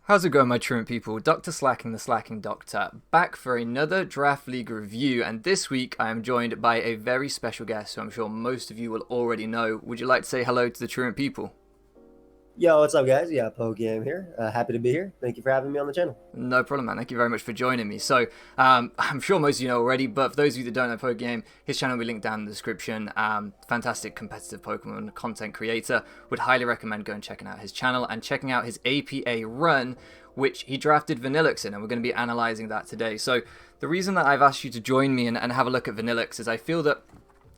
How's it going, my truant people? DrSlaking, the Slacking Doctor, back for another Draft League review, and this week I am joined by a very special guest who I'm sure most of you will already know. Would you like to say hello to the truant people? Yo, what's up, guys? Yeah, PokeaimMD here. Happy to be here. Thank you for having me on the channel. No problem, man. Thank you very much for joining me. So, I'm sure most of you know already, but for those of you that don't know PokeAim, his channel will be linked down in the description. Fantastic competitive Pokemon content creator. Would highly recommend going and checking out his channel and checking out his APA run, which he drafted Vanilluxe in, and we're going to be analysing that today. So, the reason that I've asked you to join me and have a look at Vanilluxe is I feel that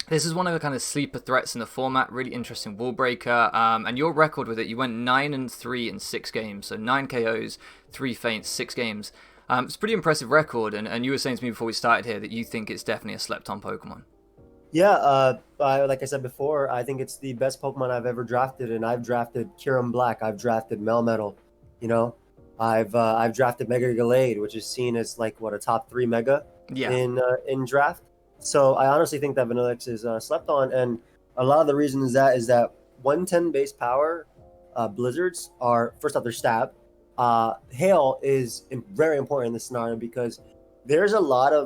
this is one of the kind of sleeper threats in the format, really interesting wall breaker, and your record with it, you went 9-3 in 6 games, so 9 KOs, 3 feints, 6 games. It's a pretty impressive record, and you were saying to me before we started here that you think it's definitely a slept-on Pokemon. Yeah, like I said before, I think it's the best Pokemon I've ever drafted, and I've drafted Kyurem Black, I've drafted Melmetal, you know, I've drafted Mega Gallade, which is seen as like what a top 3 Mega in draft. So I honestly think that Vanilluxe is slept on, and a lot of the reason is that 110 base power blizzards are, first off, they're stab. Hail is very important in this scenario because there's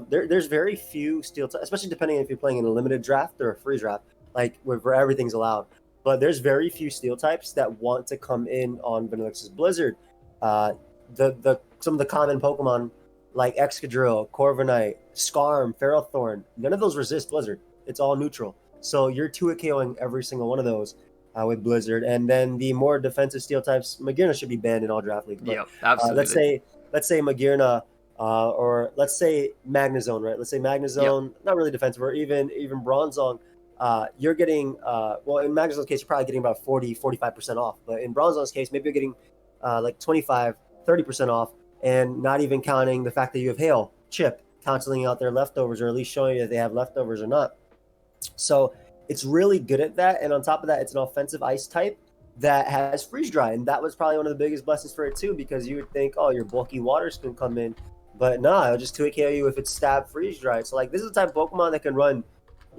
there's very few steel types, especially depending if you're playing in a limited draft or a free draft, like where everything's allowed. But there's very few steel types that want to come in on Vanilluxe's Blizzard. Some of the common Pokemon like Excadrill, Corviknight, Skarm, Ferrothorn, none of those resist Blizzard. It's all neutral. So you're 2-KOing every single one of those with Blizzard. And then the more defensive steel types, Magearna should be banned in all draft leagues. Yeah, absolutely. Let's say Magearna, or let's say Magnezone, right? Let's say Magnezone, not really defensive, or even Bronzong. You're getting, well, in Magnezone's case, you're probably getting about 45% off. But in Bronzong's case, maybe you're getting like 30% off. And not even counting the fact that you have Hail, Chip, canceling out their leftovers, or at least showing you that they have leftovers or not. So it's really good at that. And on top of that, it's an offensive ice type that has freeze dry. And that was probably one of the biggest blessings for it too, because you would think, oh, your bulky waters can come in. But nah, it'll just 2-KO you if it's stab freeze dry. So like this is the type of Pokemon that can run,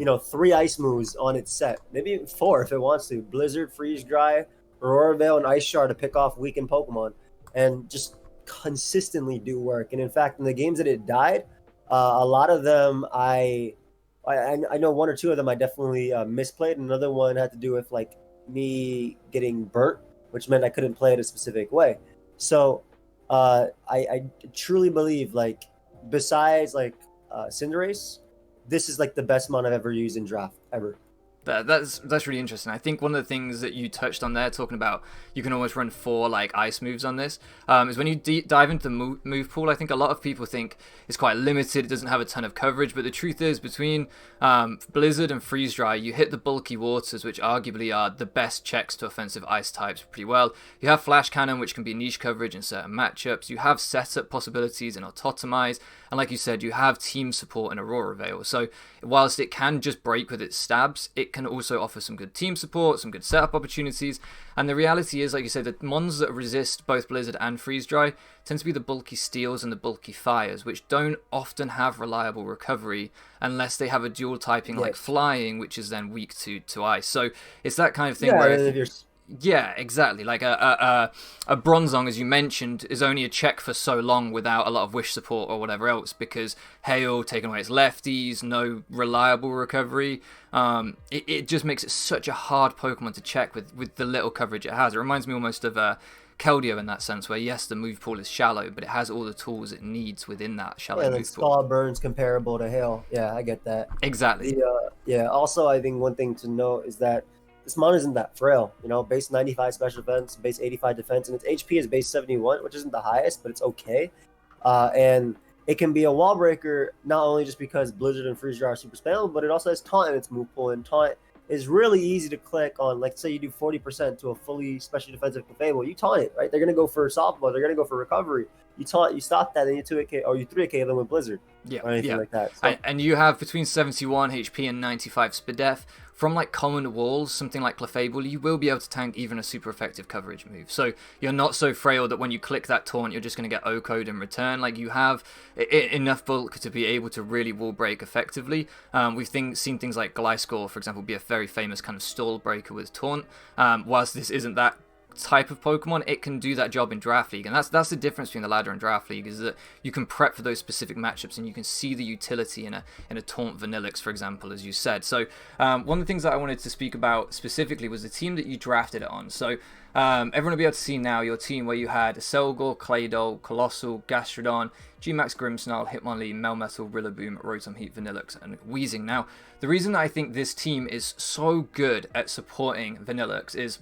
3 ice moves on its set. Maybe even 4 if it wants to. Blizzard, freeze dry, Aurora Veil, and Ice Shard to pick off weakened Pokemon. And just consistently do work. And in fact, in the games that it died, a lot of them I know 1 or 2 of them I definitely misplayed. Another one had to do with like me getting burnt, which meant I couldn't play it a specific way. So I truly believe, like, besides like Cinderace, this is like the best mon I've ever used in draft ever. That's really interesting. I think one of the things that you touched on there, talking about you can almost run 4 like ice moves on this, is when you dive into the move pool. I think a lot of people think it's quite limited. It doesn't have a ton of coverage, but the truth is between Blizzard and Freeze Dry, you hit the bulky waters, which arguably are the best checks to offensive ice types pretty well. You have Flash Cannon, which can be niche coverage in certain matchups. You have setup possibilities in Autotomize, and like you said, you have team support in Aurora Veil. So whilst it can just break with its stabs, it can also offer some good team support, some good setup opportunities. And the reality is, like you said, the mons that resist both Blizzard and Freeze Dry tend to be the bulky steels and the bulky fires, which don't often have reliable recovery unless they have a dual typing like flying, which is then weak to ice. So it's that kind of thing where yeah, exactly. Like a Bronzong, as you mentioned, is only a check for so long without a lot of wish support or whatever else, because Hail taking away its lefties, no reliable recovery. It just makes it such a hard Pokemon to check with the little coverage it has. It reminds me almost of Keldeo in that sense, where yes, the move pool is shallow, but it has all the tools it needs within that shallow move pool. Scald Burn's comparable to Hail. Yeah, I get that. Exactly. Also, I think one thing to note is that this mon isn't that frail, base 95 special defense, base 85 defense, and its HP is base 71, which isn't the highest, but it's okay. And it can be a wall breaker, not only just because Blizzard and Freeze Dry are super spammable, but it also has Taunt in its move pool, and Taunt is really easy to click on. Like, say you do 40% to a fully special defensive Clefable, you Taunt it, right? They're going to go for softball, they're going to go for recovery. You Taunt, you stop that, then you 2-KO, or you 3-KO them with Blizzard, or anything like that. So, and you have between 71 HP and 95 Spadef. From like common walls, something like Clefable, you will be able to tank even a super effective coverage move. So you're not so frail that when you click that taunt, you're just going to get O-code in return. Like, you have enough bulk to be able to really wall break effectively. We've seen things like Gliscor, for example, be a very famous kind of stall breaker with taunt. Whilst this isn't that type of Pokemon, it can do that job in Draft League. And that's the difference between the ladder and Draft League, is that you can prep for those specific matchups and you can see the utility in a Taunt Vanilluxe, for example, as you said. So one of the things that I wanted to speak about specifically was the team that you drafted it on. So everyone will be able to see now your team where you had Selgor, Claydol, Colossal, Gastrodon, G-Max Grimmsnarl, Hitmonlee, Melmetal, Rillaboom, Rotom Heat, Vanilluxe, and Weezing. Now, the reason that I think this team is so good at supporting Vanilluxe is,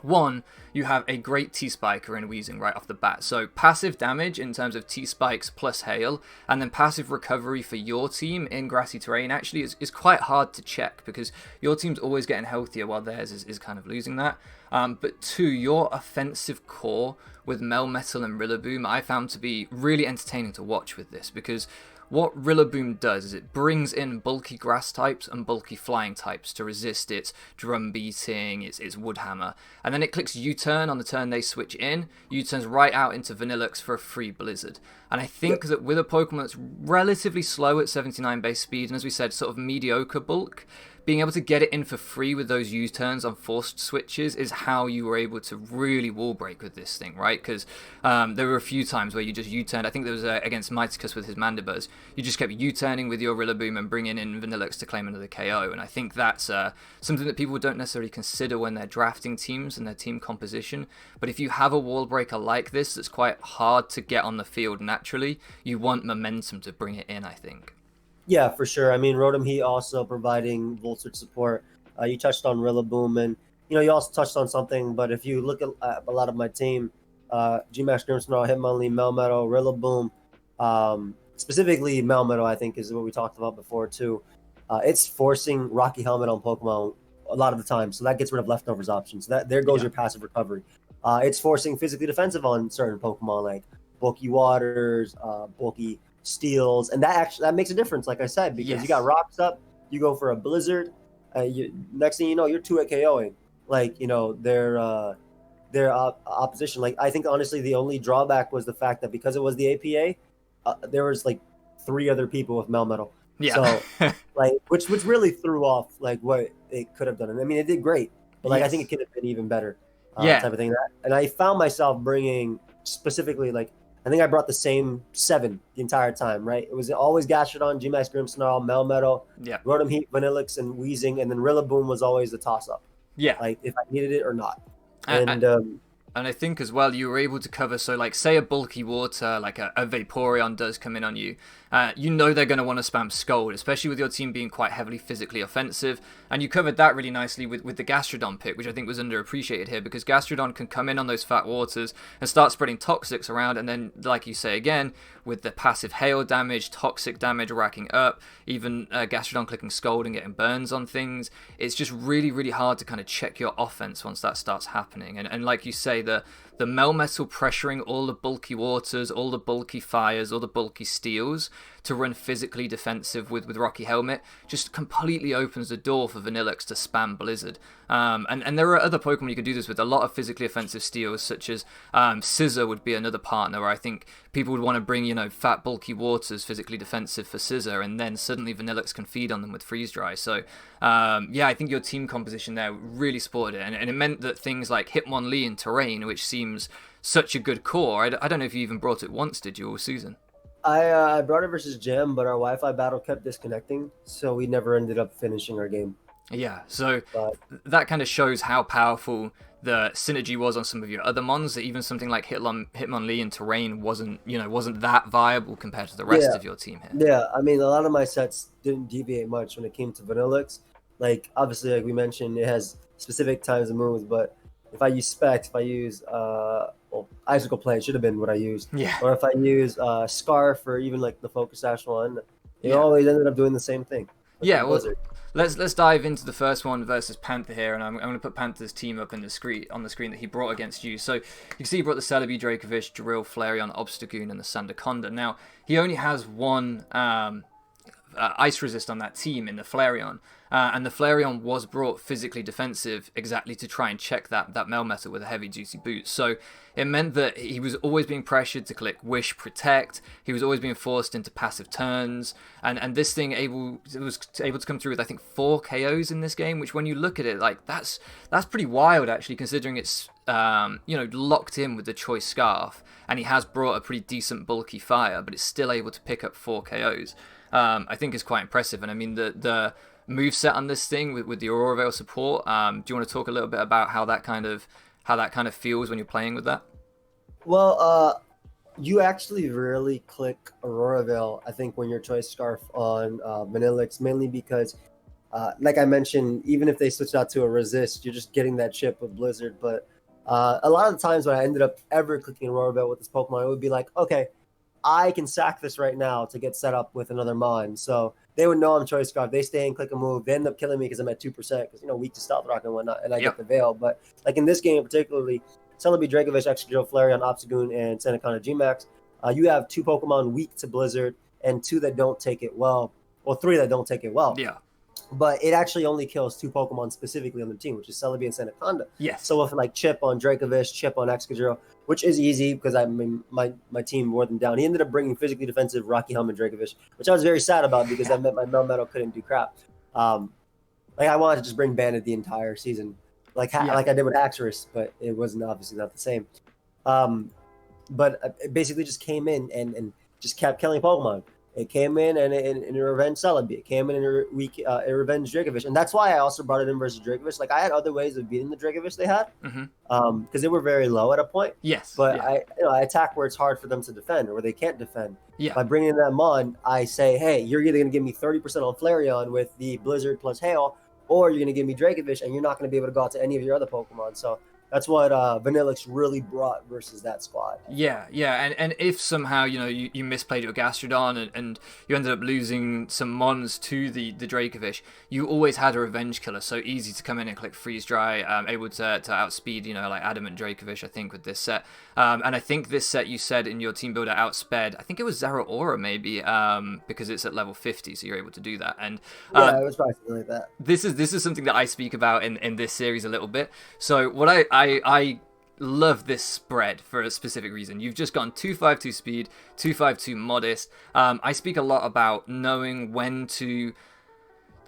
one, you have a great T-Spiker in Weezing right off the bat. So passive damage in terms of T-Spikes plus Hail, and then passive recovery for your team in grassy terrain actually is quite hard to check, because your team's always getting healthier while theirs is kind of losing that. But two, your offensive core with Melmetal and Rillaboom I found to be really entertaining to watch with this, because what Rillaboom does is it brings in bulky grass types and bulky flying types to resist its drum beating, its wood hammer, and then it clicks U-turn on the turn they switch in, U-turns right out into Vanilluxe for a free Blizzard. And I think that with a Pokemon that's relatively slow at 79 base speed, and as we said, sort of mediocre bulk, being able to get it in for free with those U-turns on forced switches is how you were able to really wall break with this thing, right? Because there were a few times where you just U-turned. I think there was against Mightycus with his Mandibuzz. You just kept U-turning with your Rillaboom and bringing in Vanilluxe to claim another KO. And I think that's something that people don't necessarily consider when they're drafting teams and their team composition. But if you have a wall breaker like this that's quite hard to get on the field naturally, you want momentum to bring it in, I think. Yeah, for sure. I mean, Rotom Heat also providing Volt Switch support. You touched on Rillaboom, and you also touched on something. But if you look at a lot of my team, G-Max Grimmsnarl, Hitmonlee, Melmetal, Rillaboom, specifically Melmetal, I think is what we talked about before too. It's forcing Rocky Helmet on Pokemon a lot of the time, so that gets rid of leftovers options. So there goes your passive recovery. It's forcing physically defensive on certain Pokemon like bulky waters, bulky steals, and that makes a difference, like I said, because you got rocks up, you go for a blizzard, next thing you know, you're 2 at KOing their opposition. Like, I think honestly the only drawback was the fact that because it was the APA, there was like 3 other people with Melmetal, so like which really threw off like what it could have done. And I mean, it did great, but like I think it could have been even better, type of thing. And I found myself bringing specifically, like, I think I brought the same 7 the entire time, right? It was always Gastrodon, G-Max Grimmsnarl, Melmetal, Rotom Heat, Vanilluxe, and Weezing, and then Rillaboom was always the toss-up. Yeah. Like, if I needed it or not. And I think as well, you were able to cover, so like say a bulky water, like a Vaporeon does come in on you, they're going to want to spam Scold, especially with your team being quite heavily physically offensive. And you covered that really nicely with the Gastrodon pick, which I think was underappreciated here, because Gastrodon can come in on those fat waters and start spreading Toxics around, and then, like you say again, with the passive hail damage, toxic damage racking up, even Gastrodon clicking Scold and getting burns on things, it's just really, really hard to kind of check your offense once that starts happening. And like you say, the Melmetal pressuring all the bulky waters, all the bulky fires, all the bulky steals to run physically defensive with Rocky Helmet just completely opens the door for Vanilluxe to spam Blizzard. And there are other Pokemon you could do this with, a lot of physically offensive steals, such as Scissor would be another partner where I think people would want to bring, fat bulky waters physically defensive for Scissor, and then suddenly Vanilluxe can feed on them with Freeze Dry. So I think your team composition there really supported it, and it meant that things like Hitmonlee in Terrain, which seems such a good core, I don't know if you even brought it once, did you, all season? I brought it versus Gem, but our Wi-Fi battle kept disconnecting, so we never ended up finishing our game. Yeah, so that kind of shows how powerful the synergy was on some of your other mons, that even something like Hitmonlee in Terrain wasn't that viable compared to the rest of your team here. Yeah, I mean, a lot of my sets didn't deviate much when it came to Vanilluxe. Like, obviously, like we mentioned, it has specific times and moves, but if I use Specs, if I use Icicle Play should have been what I used. Yeah. Or if I use Scarf or even like the Focus Sash one, it always ended up doing the same thing. Yeah, well, let's dive into the first one versus Panther here, and I'm going to put Panther's team up on the screen that he brought against you. So you can see he brought the Celebi, Dracovish, Drill, Flareon, Obstagoon, and the Sandaconda. Now, he only has one ice resist on that team in the Flareon. And the Flareon was brought physically defensive exactly to try and check that Melmetal with a heavy duty boot. So it meant that he was always being pressured to click Wish Protect. He was always being forced into passive turns. And this thing was able to come through with, I think, 4 KOs in this game, which when you look at it, like that's pretty wild actually, considering it's locked in with the Choice Scarf, and he has brought a pretty decent bulky fire, but it's still able to pick up 4 KOs. I think is quite impressive. And I mean the move set on this thing with the Aurora Veil support. Do you want to talk a little bit about how that kind of feels when you're playing with that? Well, you actually rarely click Aurora Veil, I think, when you're Choice Scarf on Vanilluxe, mainly because, like I mentioned, even if they switched out to a resist, you're just getting that chip with Blizzard. But a lot of the times when I ended up ever clicking Aurora Veil with this Pokemon, it would be like, okay, I can sack this right now to get set up with another Mon. So they would know I'm Choice Scarf. They stay and click a move. They end up killing me because I'm at 2%, because, weak to Stealth Rock and whatnot, and I get the Veil. But like in this game particularly, Celebi, Dracovish, Excadrill, Flareon, Obstagoon, and Sandaconda Gmax, you have 2 Pokemon weak to Blizzard and 2 that don't take it well, or 3 that don't take it well. Yeah. But it actually only kills 2 Pokemon specifically on the team, which is Celebi and Sandaconda. Yes. So with like Chip on Dracovish, Chip on Excadrill, which is easy because I mean my team wore them down. He ended up bringing physically defensive Rocky Helm and Dracovish, which I was very sad about because I meant my Melmetal couldn't do crap. Like I wanted to just bring Bandit the entire season, like I did with Axorus, but it wasn't obviously not the same. But it basically just came in and just kept killing Pokemon. It came in and it revenged Celebi. It came in and it revenged Dracovish. And that's why I also brought it in versus Dracovish. Like, I had other ways of beating the Dracovish they had, because they were very low at a point. Yes. But I attack where it's hard for them to defend or where they can't defend. Yeah. By bringing them on, I say, hey, you're either going to give me 30% on Flareon with the Blizzard plus Hail, or you're going to give me Dracovish, and you're not going to be able to go out to any of your other Pokemon. So that's what Vanilluxe really brought versus that squad. Yeah, and if somehow you misplayed your Gastrodon and you ended up losing some Mons to the Dracovish, you always had a revenge killer, so easy to come in and click Freeze Dry, able to outspeed like Adamant Dracovish, I think, with this set. And I think this set you said in your team builder outsped, I think it was Zeraora maybe, because it's at level 50, so you're able to do that. And yeah, it was probably something like that. This is something that I speak about in this series a little bit. So what I love this spread for a specific reason. You've just gone 252 speed, 252 modest. I speak a lot about knowing when to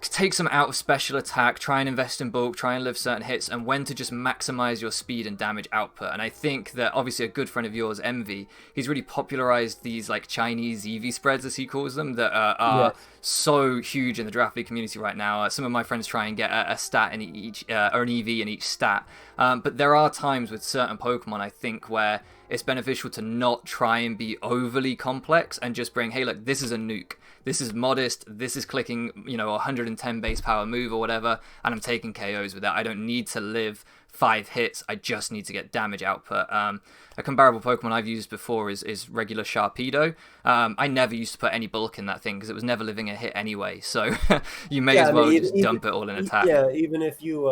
take some out of special attack, try and invest in bulk, try and live certain hits, and when to just maximize your speed and damage output. And I think that obviously a good friend of yours, Envy, he's really popularized these like Chinese EV spreads, as he calls them, that are so huge in the draft league community right now. Some of my friends try and get a stat in each, or an EV in each stat. But there are times with certain Pokemon, I think, where it's beneficial to not try and be overly complex and just bring, hey, look, this is a nuke. This is modest. This is clicking, 110 base power move or whatever, and I'm taking KOs with that. I don't need to live 5 hits. I just need to get damage output. A comparable Pokemon I've used before is regular Sharpedo. I never used to put any bulk in that thing because it was never living a hit anyway. So you may as well just dump it all in attack. Yeah, even if you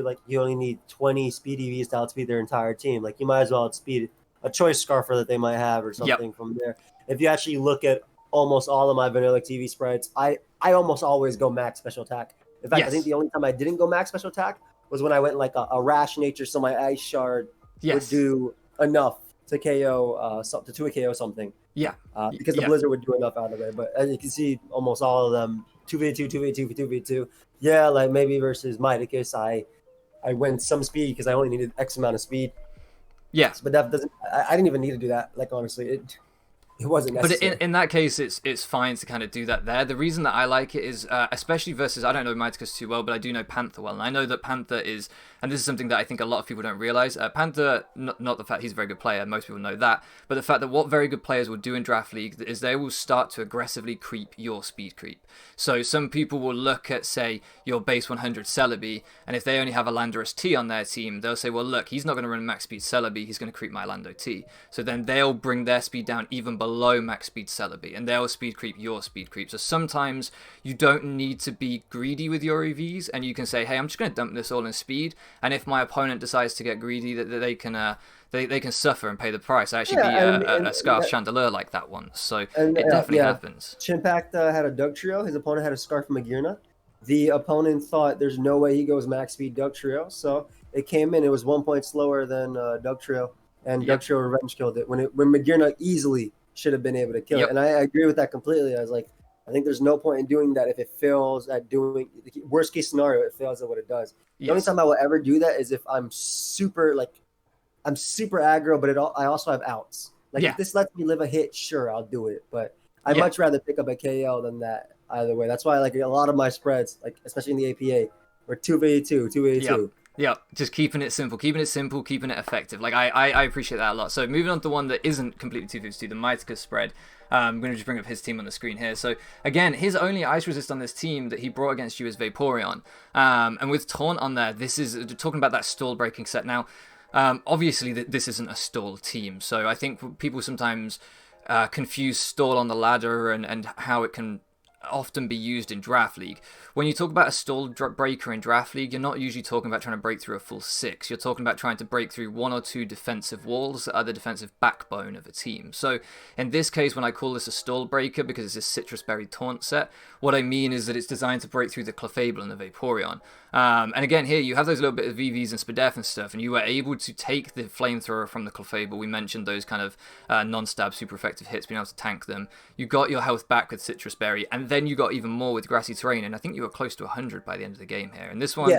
like, you only need 20 speed EVs to outspeed their entire team. Like, you might as well outspeed a Choice Scarfer that they might have or something from there. If you actually look at almost all of my Vanilluxe TV sprites, I almost always go max special attack. In fact, I think the only time I didn't go max special attack was when I went like a rash nature, so my Ice Shard would do enough to KO to KO something. Yeah. Because the Blizzard would do enough out of it. But as you can see, almost all of them 2v2, 2v2, 2v2. Yeah, like maybe versus Mighticus, I went some speed because I only needed X amount of speed. Yes, but that doesn't. I didn't even need to do that. Like, honestly, it wasn't necessary. But in that case, it's fine to kind of do that there. The reason that I like it is, especially versus, I don't know Mighticus too well, but I do know Panther well. And I know that Panther is, and this is something that I think a lot of people don't realize, Panther, not the fact he's a very good player, most people know that, but the fact that what very good players will do in Draft League is they will start to aggressively creep your speed creep. So some people will look at, say, your base 100 Celebi, and if they only have a Landorus T on their team, they'll say, well, look, he's not going to run max speed Celebi, he's going to creep my Lando T. So then they'll bring their speed down even below max speed Celebi, and they'll speed creep your speed creep. So sometimes you don't need to be greedy with your EVs, and you can say, hey, I'm just going to dump this all in speed, and if my opponent decides to get greedy, that they they can suffer and pay the price. I actually Yeah, beat a Scarf Chandelure like that once, so it definitely yeah, happens. Chimpact had a Doug Trio. His opponent had a Scarf Magirna. The opponent thought there's no way he goes max speed Doug Trio, so it came in. It was 1 point slower than Doug Trio, and Doug Yep. Trio revenge killed it when Magirna easily should have been able to kill it. Yep. And I agree with that completely. I was like, I think there's no point in doing that if it fails at doing worst case scenario. It fails at what it does. The only Yes. time I will ever do that is if I'm super aggro, but I also have outs. Like Yeah. if this lets me live a hit, sure, I'll do it. But I'd Yeah. much rather pick up a KO than that either way. That's why like a lot of my spreads, like especially in the APA, were 2v2, Yep. 2v2. Yep. Just keeping it simple, keeping it effective. Like I appreciate that a lot. So moving on to one that isn't completely 2v2, the Mighticus spread. I'm going to just bring up his team on the screen here. So again, his only ice resist on this team that he brought against you is Vaporeon. And with Taunt on there, this is talking about that stall breaking set. Now, obviously this isn't a stall team. So I think people sometimes confuse stall on the ladder and how it can often be used in Draft League. When you talk about a stall breaker in Draft League, you're not usually talking about trying to break through a full 6. You're talking about trying to break through 1 or 2 defensive walls that are the defensive backbone of a team. So in this case, when I call this a stall breaker because it's a Citrus Berry Taunt set, what I mean is that it's designed to break through the Clefable and the Vaporeon. And again, here you have those little bit of VVs and Spadef and stuff, and you were able to take the Flamethrower from the Clefable. We mentioned those kind of non-stab super effective hits, being able to tank them. You got your health back with Citrus Berry, and then you got even more with Grassy Terrain, and I think you were close to 100 by the end of the game here. And this one,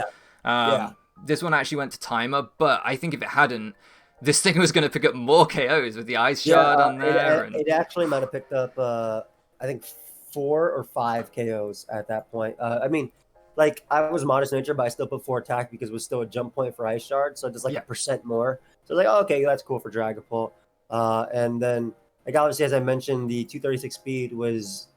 this one actually went to timer, but I think if it hadn't, this thing was going to pick up more KOs with the Ice Shard on there. It actually might have picked up, I think, 4 or 5 KOs at that point. I mean, like I was modest nature, but I still put 4 attack because it was still a jump point for Ice Shard, so just like a percent more. So like, oh, okay, that's cool for Dragapult. And then, like obviously, as I mentioned, the 236 speed was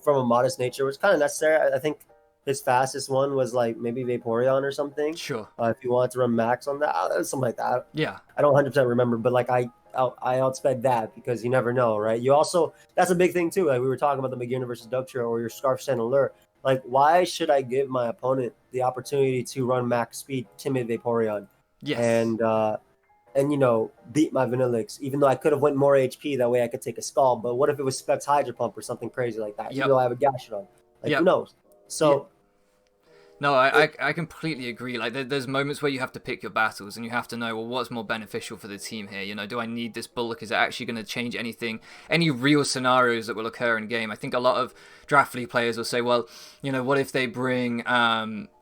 from a modest nature, was kind of necessary. I think his fastest one was like maybe Vaporeon or something. Sure. If you wanted to run max on that, something like that. Yeah. I don't 100% remember, but like I outsped that because you never know, right? You also, that's a big thing too. Like we were talking about the Magirna versus Dugtrio or your Scarf Chandelure. Like, why should I give my opponent the opportunity to run max speed Timid Vaporeon? Yes. And you know, beat my Vanilluxe, even though I could have went more HP, that way I could take a Scald. But what if it was Specs Hydro Pump or something crazy like that? Even though I have a Gastrodon. Like, who knows? So... No, I completely agree. Like, there's moments where you have to pick your battles, and you have to know, well, what's more beneficial for the team here? You know, do I need this bulk? Is it actually going to change anything? Any real scenarios that will occur in game? I think a lot of Draft League players will say, well, you know, what if they bring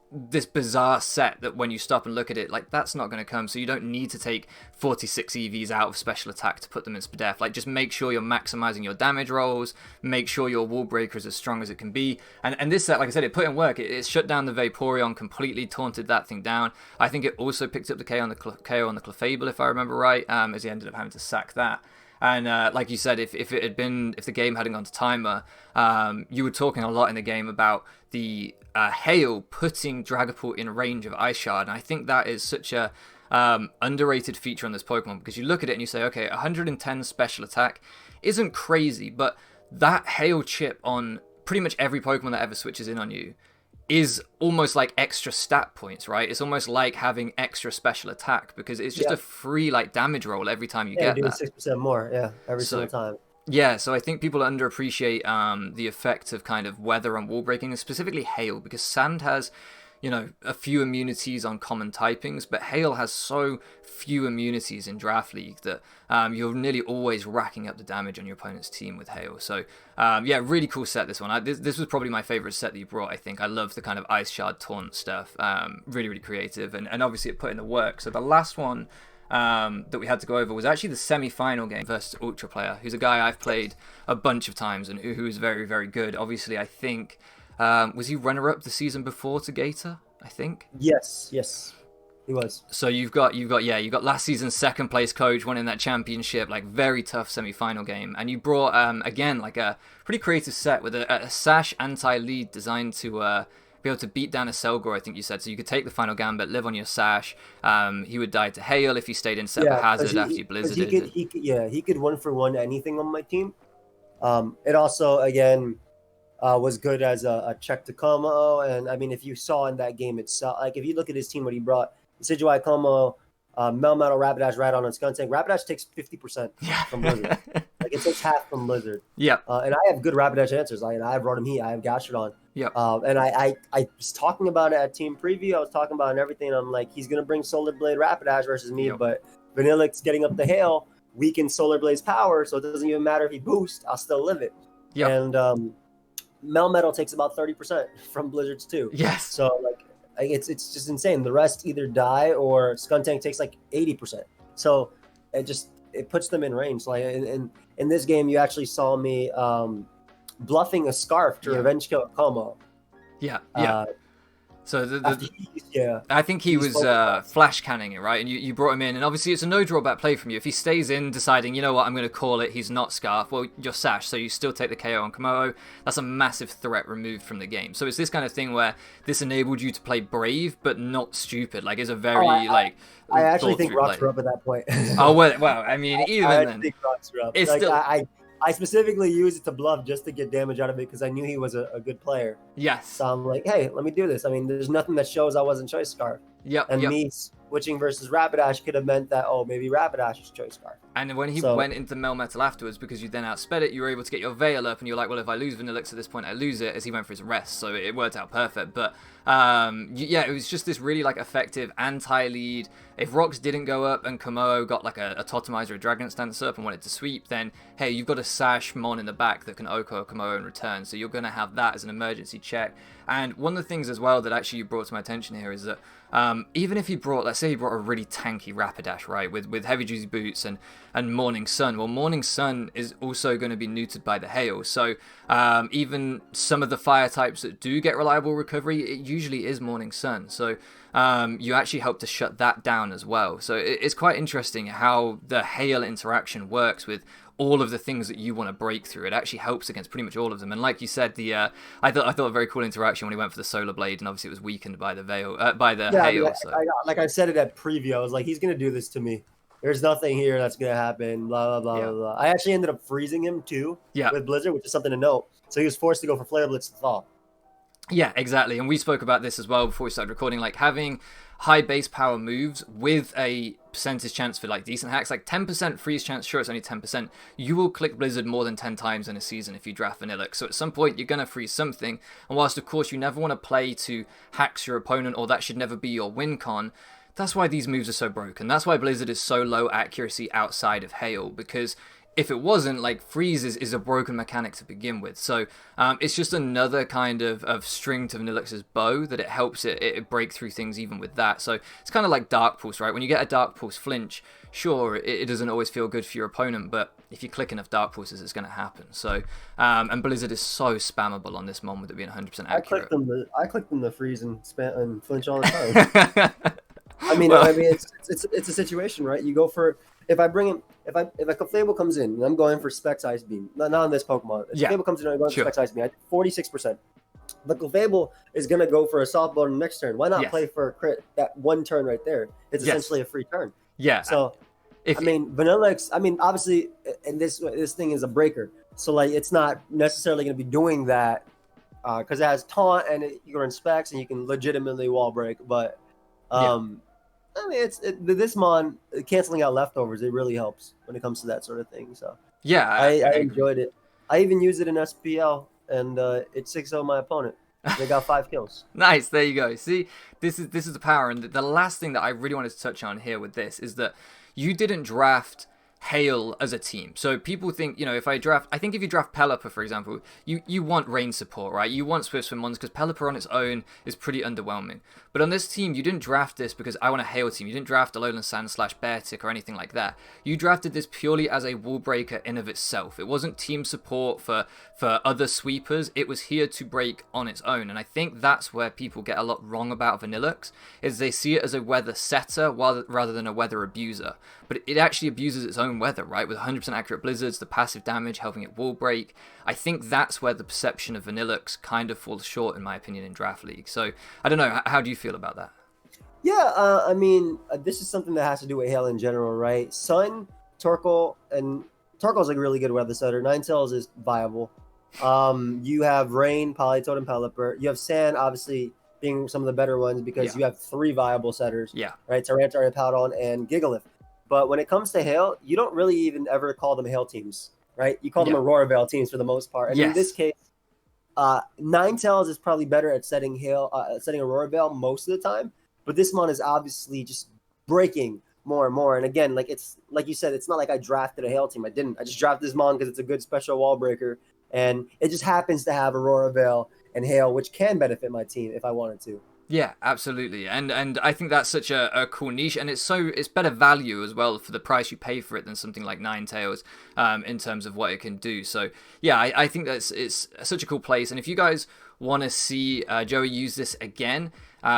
this bizarre set that when you stop and look at it, like, that's not going to come. So you don't need to take 46 EVs out of special attack to put them in Spadef. Like, just make sure you're maximizing your damage rolls, make sure your wall breaker is as strong as it can be. And this set, like I said, it put in work. It shut down the Vaporeon completely, taunted that thing down. I think it also picked up the KO on the Clefable, if I remember right, as he ended up having to sack that. And like you said, if the game hadn't gone to timer, you were talking a lot in the game about the Hail putting Dragapult in range of Ice Shard, and I think that is such a underrated feature on this Pokemon, because you look at it and you say, okay, 110 special attack isn't crazy, but that Hail chip on pretty much every Pokemon that ever switches in on you is almost like extra stat points, right? It's almost like having extra special attack, because it's just a free like damage roll every time you get doing that. 6% more, every single time. Yeah, so I think people underappreciate the effect of kind of weather and wall breaking, and specifically hail, because sand has, you know, a few immunities on common typings, but hail has so few immunities in Draft League that you're nearly always racking up the damage on your opponent's team with hail. So yeah, really cool set, this one. This was probably my favorite set that you brought, I think. I love the kind of Ice Shard taunt stuff. Really, really creative, and obviously it put in the work. So the last one that we had to go over was actually the semi-final game versus Ultra Player, who's a guy I've played a bunch of times and who's very, very good. Obviously, I think, was he runner-up the season before to Gator, I think? Yes, he was. So you've got last season's second place coach winning that championship, like very tough semi-final game, and you brought again like a pretty creative set with a Sash anti-lead designed to be able to beat down a Selgor, I think you said. So you could take the final Gambit, live on your Sash. He would die to hail if he stayed in set of hazard after you blizzarded. He could 1-for-1 anything on my team. It also again was good as a check to Como, and I mean if you saw in that game itself, like if you look at his team what he brought, Decidueye Como, Melmetal, Rapidash, Radon, and Skuntank. Rapidash takes 50% Yeah. from Blizzard. Like it takes half from Blizzard. Yeah. And I have good Rapidash answers. I have Rotom Heat, I have Gastrodon. Yeah. And I was talking about it at Team Preview. I was talking about it and everything. I'm like, he's gonna bring Solar Blade Rapidash versus me, but Vanilluxe getting up the hail weakens Solar Blade's power, so it doesn't even matter if he boosts. I'll still live it. Yeah. And Melmetal takes about 30% from Blizzard's too. Yes. So like it's just insane. The rest either die or Skuntank takes like 80%. So it puts them in range. Like in this game, you actually saw me bluffing a Scarf to revenge kill a Como. Yeah. Yeah. So yeah, I think he was flash canning it, right? And you brought him in, and obviously it's a no drawback play from you. If he stays in, deciding, you know what, I'm going to call it, he's not Scarf, well, you're Sash, so you still take the KO on Komodo. That's a massive threat removed from the game. So it's this kind of thing where this enabled you to play brave, but not stupid. Like, it's a very, I actually think rocks were up at that point. Oh, well, I mean, even then. I think rocks were up. It's like, still... I specifically used it to bluff just to get damage out of it because I knew he was a good player. Yes. So I'm like, hey, let me do this. I mean, there's nothing that shows I wasn't Choice Scarf. Yep. And me switching versus Rapidash could have meant that, maybe Rapidash is Choice Scarf. And when he went into Melmetal afterwards, because you then outsped it, you were able to get your Veil up, and you're like, well, if I lose Vanilluxe at this point, I lose it, as he went for his rest, so it worked out perfect. But it was just this really like effective anti-lead. If Rocks didn't go up and Komodo got like a Totemizer or Dragon Stance up and wanted to sweep, then hey, you've got a Sash Mon in the back that can Oko Komodo in return, so you're going to have that as an emergency check. And one of the things as well that actually you brought to my attention here is that even if he brought, let's say he brought a really tanky Rapidash, right, with heavy duty boots and Morning Sun, well, Morning Sun is also going to be neutered by the hail, so even some of the fire types that do get reliable recovery, it usually is Morning Sun, so you actually help to shut that down as well. So it's quite interesting how the hail interaction works with all of the things that you want to break through. It actually helps against pretty much all of them. And like you said, I thought a very cool interaction when he went for the Solar Blade, and obviously it was weakened by the hail. Like I said it at preview, I was like, he's gonna do this to me. There's nothing here that's gonna happen. Blah blah blah blah blah. I actually ended up freezing him too. With Blizzard, which is something to note. So he was forced to go for Flare Blitz to thaw. Yeah, exactly. And we spoke about this as well before we started recording, like having high base power moves with a percentage chance for like decent hacks, like 10% freeze chance, sure it's only 10%, you will click Blizzard more than 10 times in a season if you draft Vanilluxe. So at some point you're going to freeze something, and whilst of course you never want to play to hacks your opponent, or that should never be your win con, that's why these moves are so broken. That's why Blizzard is so low accuracy outside of hail, because if it wasn't, like, freeze is a broken mechanic to begin with. So it's just another kind of string to Vanilluxe's bow that it helps it break through things even with that. So it's kind of like Dark Pulse, right? When you get a Dark Pulse flinch, sure, it doesn't always feel good for your opponent, but if you click enough Dark Pulses, it's going to happen. So, and Blizzard is so spammable on this mon with it being 100% accurate. I click them to freeze and flinch all the time. I mean, it's a situation, right? You go for... If I bring him, if a Clefable comes in and I'm going for Specs Ice Beam, not on this Pokemon. If Clefable comes in and I'm going for Specs Ice Beam, I 46%. The Clefable is going to go for a softball in the next turn. Why not play for a crit that one turn right there? It's essentially a free turn. Yeah. So, Vanilluxe, obviously, and this thing is a breaker. So, like, it's not necessarily going to be doing that because it has Taunt and you can run Specs and you can legitimately wall break. But, this mon canceling out leftovers, it really helps when it comes to that sort of thing. So I enjoyed it. I even used it in SPL, and it 6-0 my opponent. They got 5 kills. Nice, there you go. See, this is the power. And the last thing that I really wanted to touch on here with this is that you didn't draft hail as a team. So people think, if I think if you draft Pelipper, for example, you want rain support, right? You want Swift Swim Mons because Pelipper on its own is pretty underwhelming. But on this team, you didn't draft this because I want a hail team. You didn't draft Alolan Sand / Beartic or anything like that. You drafted this purely as a wall breaker in of itself. It wasn't team support for other sweepers. It was here to break on its own. And I think that's where people get a lot wrong about Vanilluxe, is they see it as a weather setter rather than a weather abuser. But it actually abuses its own weather, right? With 100% accurate blizzards, the passive damage helping it wall break. I think that's where the perception of Vanilluxe kind of falls short, in my opinion, in Draft League. So I don't know. How do you feel about that? Yeah, this is something that has to do with hail in general, right? Sun, Torkoal, and Torkoal's like a really good weather setter. Ninetales is viable. You have Rain, Politoed, and Pelipper. You have Sand, obviously. being some of the better ones because Yeah. you have 3 viable setters, Yeah. right? Tyranitar, Hippowdon, and Gigalith. But when it comes to Hail, you don't really even ever call them Hail teams, right? You call them Yeah. Aurora Veil teams for the most part. And in this Yes. case, Ninetales is probably better at setting setting Aurora Veil most of the time. But this mon is obviously just breaking more and more. And again, like it's like you said, it's not like I drafted a Hail team. I didn't. I just drafted this mon because it's a good special wall breaker, and it just happens to have Aurora Veil and Hail, which can benefit my team if I wanted to. Yeah, absolutely, and I think that's such a cool niche, and it's better value as well for the price you pay for it than something like Ninetales, in terms of what it can do. So yeah, I think it's such a cool place, and if you guys want to see Joey use this again,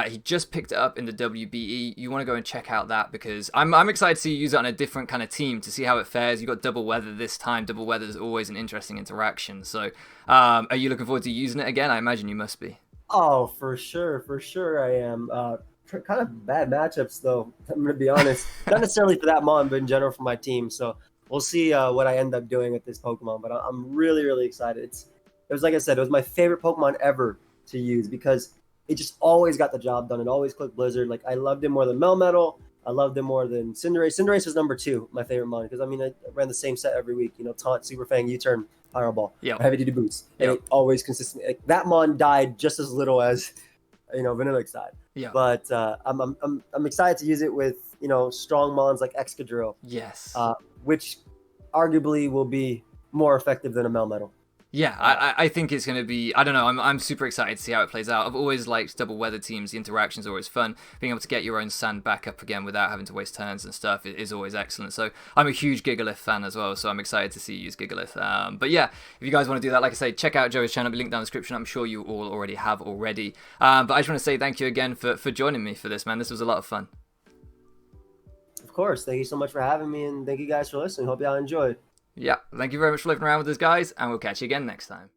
he just picked it up in the WBE. You want to go and check out that because I'm excited to see you use it on a different kind of team to see how it fares. You got double weather this time. Double weather is always an interesting interaction. So are you looking forward to using it again? I imagine you must be. Oh, for sure I am. Kind of bad matchups though. I'm gonna be honest. Not necessarily for that mon, but in general for my team. So we'll see what I end up doing with this Pokemon. But I'm really excited. It was like I said, it was my favorite Pokemon ever to use because it just always got the job done. It always clicked Blizzard. Like I loved it more than Melmetal. I loved it more than Cinderace. Cinderace was number 2, my favorite mon, because I mean I ran the same set every week. You know, Taunt, Super Fang, U-turn, Fireball, Heavy Duty Boots. And it always consistent. Like, that mon died just as little as Vanilluxe died. Yeah. But I'm excited to use it with strong mons like Excadrill. Yes. Which arguably will be more effective than a Melmetal. Yeah, I think it's going to be, I don't know, I'm super excited to see how it plays out. I've always liked double weather teams. The interactions are always fun. Being able to get your own sand back up again without having to waste turns and stuff is always excellent. So I'm a huge Gigalith fan as well, so I'm excited to see you use Gigalith. But yeah, if you guys want to do that, like I say, check out Joey's channel. It'll be linked down in the description. I'm sure you all already have already. But I just want to say thank you again for joining me for this, man. This was a lot of fun. Of course. Thank you so much for having me, and thank you guys for listening. Hope y'all enjoyed. Yeah, thank you very much for living around with us, guys, and we'll catch you again next time.